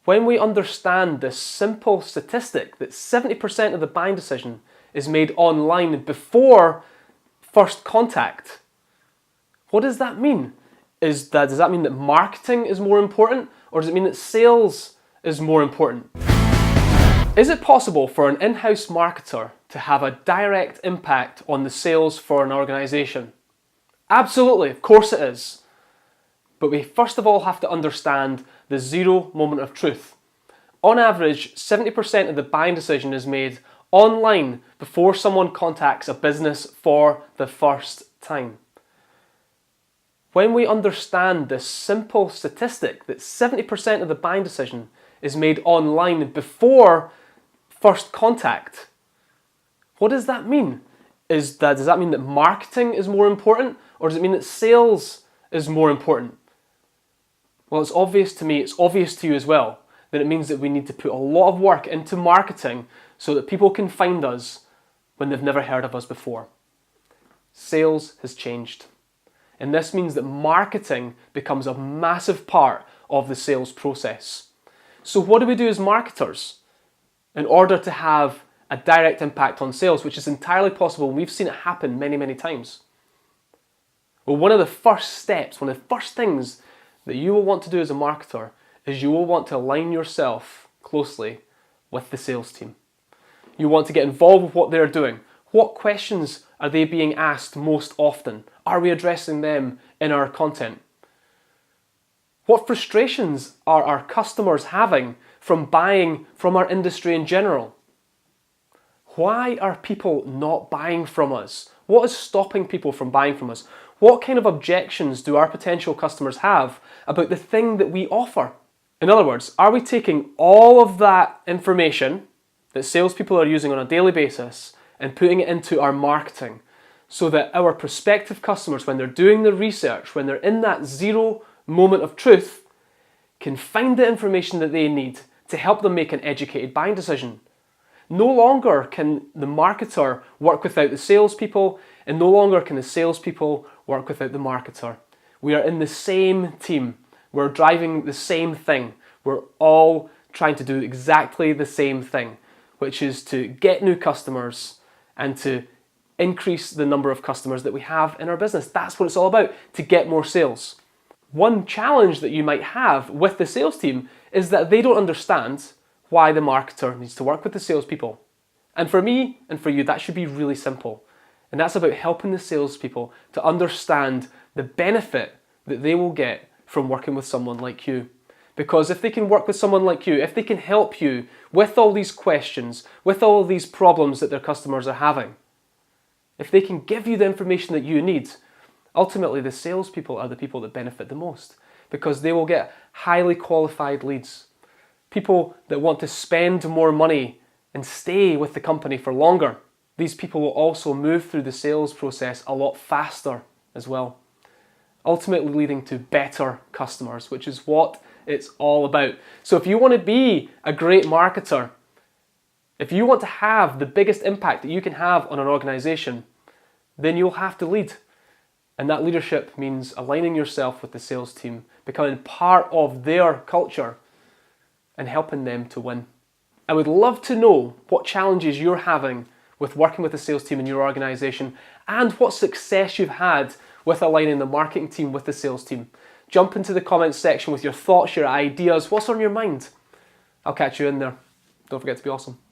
When we understand this simple statistic that 70% of the buying decision is made online before first contact, what does that mean? Does that mean that marketing is more important, or does it mean that sales is more important? Is it possible for an in-house marketer to have a direct impact on the sales for an organization? Absolutely, of course it is. But we first of all have to understand the zero moment of truth. On average, 70% of the buying decision is made online before someone contacts a business for the first time. When we understand this simple statistic that 70% of the buying decision is made online before first contact, what does that mean? Does that mean that marketing is more important, or does it mean that sales is more important? Well, it's obvious to me, it's obvious to you as well, that it means that we need to put a lot of work into marketing so that people can find us when they've never heard of us before. Sales has changed. And this means that marketing becomes a massive part of the sales process. So what do we do as marketers in order to have a direct impact on sales, which is entirely possible, and we've seen it happen many, many times? Well, one of the first steps, one of the first things that you will want to do as a marketer is you will want to align yourself closely with the sales team. You want to get involved with what they're doing. What questions are they being asked most often? Are we addressing them in our content? What frustrations are our customers having from buying from our industry in general? Why are people not buying from us? What is stopping people from buying from us? What kind of objections do our potential customers have about the thing that we offer? In other words, are we taking all of that information that salespeople are using on a daily basis and putting it into our marketing so that our prospective customers, when they're doing the research, when they're in that zero moment of truth, can find the information that they need to help them make an educated buying decision? No longer can the marketer work without the salespeople, and no longer can the salespeople work without the marketer. We are in the same team. We're driving the same thing. We're all trying to do exactly the same thing, which is to get new customers and to increase the number of customers that we have in our business. That's what it's all about, to get more sales. One challenge that you might have with the sales team is that they don't understand why the marketer needs to work with the salespeople. And for me and for you, that should be really simple. And that's about helping the salespeople to understand the benefit that they will get from working with someone like you. Because if they can work with someone like you, if they can help you with all these questions, with all of these problems that their customers are having, if they can give you the information that you need, ultimately the salespeople are the people that benefit the most, because they will get highly qualified leads. People that want to spend more money and stay with the company for longer. These people will also move through the sales process a lot faster as well, ultimately leading to better customers, which is what it's all about. So if you want to be a great marketer, if you want to have the biggest impact that you can have on an organization, then you'll have to lead. And that leadership means aligning yourself with the sales team, becoming part of their culture, and helping them to win. I would love to know what challenges you're having with working with the sales team in your organization and what success you've had with aligning the marketing team with the sales team. Jump into the comments section with your thoughts, your ideas, what's on your mind. I'll catch you in there. Don't forget to be awesome.